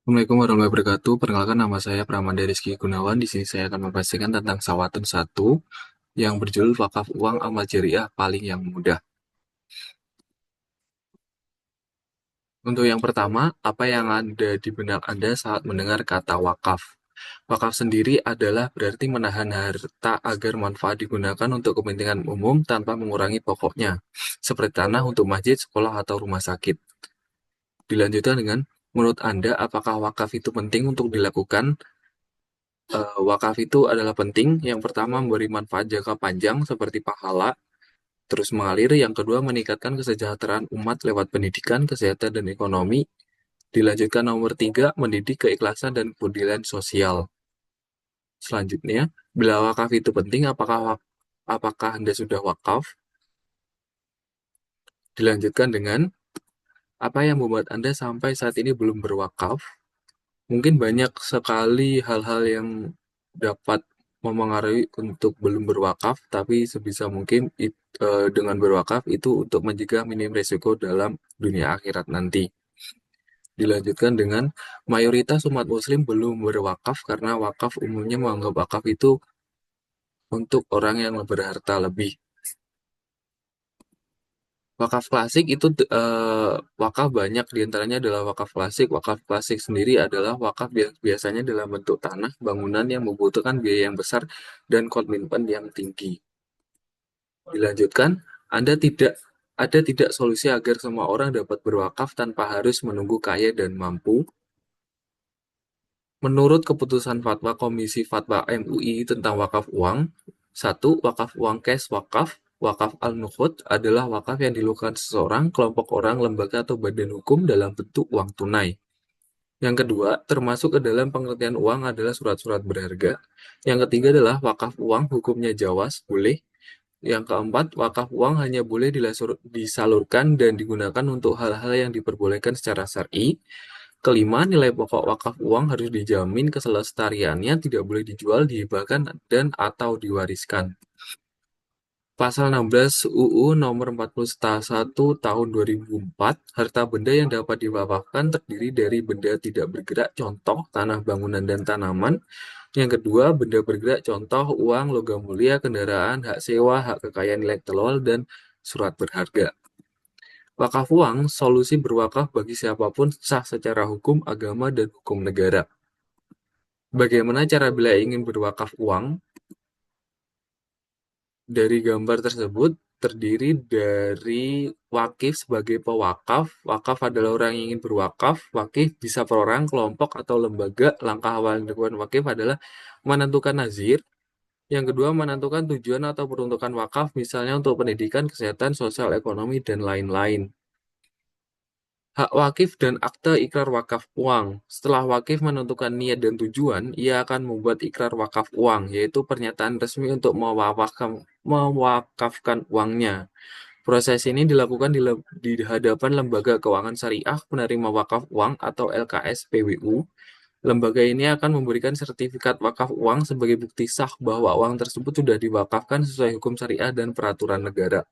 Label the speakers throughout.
Speaker 1: Assalamualaikum warahmatullahi wabarakatuh. Perkenalkan nama saya Pramanda Rizky Gunawan. Di sini saya akan mempastikan tentang Sawatun satu yang berjudul Wakaf Uang Amal Jariah Paling yang Mudah. Untuk yang pertama, apa yang ada di benak Anda saat mendengar kata wakaf? Wakaf sendiri adalah berarti menahan harta agar manfaat digunakan untuk kepentingan umum tanpa mengurangi pokoknya, seperti tanah untuk masjid, sekolah, atau rumah sakit. Dilanjutkan dengan, menurut Anda, apakah wakaf itu penting untuk dilakukan? Wakaf itu adalah penting. Yang pertama, memberi manfaat jangka panjang seperti pahala, terus mengalir. Yang kedua, meningkatkan kesejahteraan umat lewat pendidikan, kesehatan, dan ekonomi. Dilanjutkan nomor tiga, mendidik keikhlasan dan kepedulian sosial. Selanjutnya, bila wakaf itu penting, apakah Anda sudah wakaf? Dilanjutkan dengan, apa yang membuat Anda sampai saat ini belum berwakaf? Mungkin banyak sekali hal-hal yang dapat memengaruhi untuk belum berwakaf, tapi sebisa mungkin dengan berwakaf itu untuk mencegah minim risiko dalam dunia akhirat nanti. Dilanjutkan dengan mayoritas umat muslim belum berwakaf karena wakaf umumnya menganggap wakaf itu untuk orang yang berharta lebih. Wakaf klasik itu wakaf banyak diantaranya adalah wakaf klasik. Wakaf klasik sendiri adalah wakaf biasanya dalam bentuk tanah, bangunan yang membutuhkan biaya yang besar dan komitmen yang tinggi. Dilanjutkan, ada tidak solusi agar semua orang dapat berwakaf tanpa harus menunggu kaya dan mampu. Menurut keputusan Fatwa Komisi Fatwa MUI tentang wakaf uang, satu, wakaf uang cash wakaf, wakaf al-nuqud adalah wakaf yang dilakukan seseorang, kelompok orang, lembaga, atau badan hukum dalam bentuk uang tunai. Yang kedua, termasuk ke dalam pengertian uang adalah surat-surat berharga. Yang ketiga adalah wakaf uang, hukumnya jawas, boleh. Yang keempat, wakaf uang hanya boleh disalurkan dan digunakan untuk hal-hal yang diperbolehkan secara syar'i. Kelima, nilai pokok wakaf uang harus dijamin keselestariannya, tidak boleh dijual, dihibahkan, dan atau diwariskan. Pasal 16 UU Nomor 41 Tahun 2004, harta benda yang dapat diwakafkan terdiri dari benda tidak bergerak, contoh tanah, bangunan, dan tanaman. Yang kedua, benda bergerak, contoh uang, logam mulia, kendaraan, hak sewa, hak kekayaan intelektual, dan surat berharga. Wakaf uang, solusi berwakaf bagi siapapun sah secara hukum, agama, dan hukum negara. Bagaimana cara bila ingin berwakaf uang? Dari gambar tersebut terdiri dari wakif sebagai pewakaf. Wakaf adalah orang yang ingin berwakaf. Wakif bisa perorang, kelompok, atau lembaga. Langkah awal yang dilakukan wakif adalah menentukan nazir. Yang kedua, menentukan tujuan atau peruntukan wakaf, misalnya untuk pendidikan, kesehatan, sosial, ekonomi, dan lain-lain. Hak wakif dan akte ikrar wakaf uang. Setelah wakif menentukan niat dan tujuan, ia akan membuat ikrar wakaf uang, yaitu pernyataan resmi untuk mewakafkan uangnya. Proses ini dilakukan di hadapan Lembaga Keuangan Syariah Penerima Wakaf Uang atau LKS PWU. Lembaga ini akan memberikan sertifikat wakaf uang sebagai bukti sah bahwa uang tersebut sudah diwakafkan sesuai hukum syariah dan peraturan negara.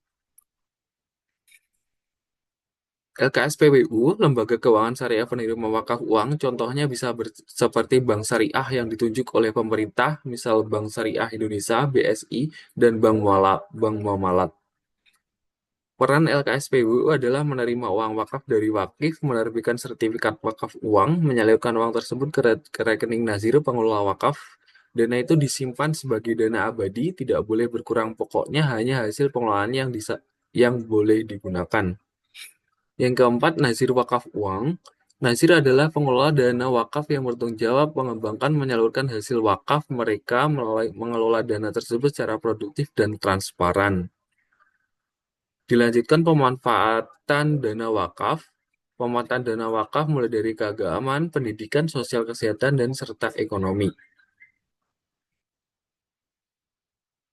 Speaker 1: LKSPWU, Lembaga Keuangan Syariah Penerima Wakaf Uang, contohnya bisa seperti Bank Syariah yang ditunjuk oleh pemerintah, misal Bank Syariah Indonesia, BSI, dan Bank Muamalat. Peran LKSPWU adalah menerima uang wakaf dari wakif, menerbitkan sertifikat wakaf uang, menyalurkan uang tersebut ke rekening nazir pengelola wakaf. Dana itu disimpan sebagai dana abadi, tidak boleh berkurang pokoknya, hanya hasil pengelolaan yang boleh digunakan. Yang keempat, nazir wakaf uang. Nazir adalah pengelola dana wakaf yang bertanggung jawab mengembangkan menyalurkan hasil wakaf mereka mengelola dana tersebut secara produktif dan transparan. Dilanjutkan pemanfaatan dana wakaf. Pemanfaatan dana wakaf mulai dari keagamaan, pendidikan, sosial kesehatan, dan serta ekonomi.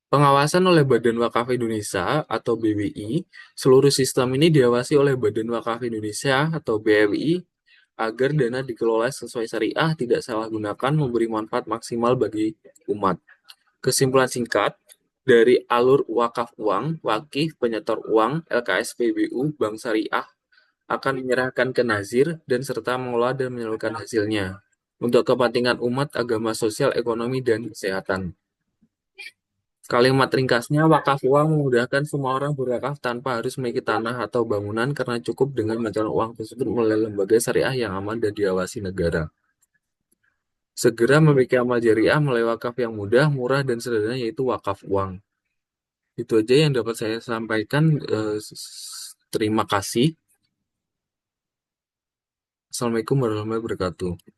Speaker 1: Pengawasan oleh Badan Wakaf Indonesia atau BWI, seluruh sistem ini diawasi oleh Badan Wakaf Indonesia atau BWI agar dana dikelola sesuai syariah, tidak salah gunakan, memberi manfaat maksimal bagi umat. Kesimpulan singkat, dari alur wakaf uang, wakif, penyetor uang, LKSPBU, Bank Syariah, akan menyerahkan ke nazir dan serta mengelola dan menyalurkan hasilnya untuk kepentingan umat, agama, sosial, ekonomi, dan kesehatan. Kalimat ringkasnya, wakaf uang memudahkan semua orang berwakaf tanpa harus memiliki tanah atau bangunan karena cukup dengan mencalon uang tersebut melalui lembaga syariah yang aman dan diawasi negara. Segera memiliki amal jariah melalui wakaf yang mudah, murah, dan sederhana yaitu wakaf uang. Itu aja yang dapat saya sampaikan. Terima kasih. Assalamualaikum warahmatullahi wabarakatuh.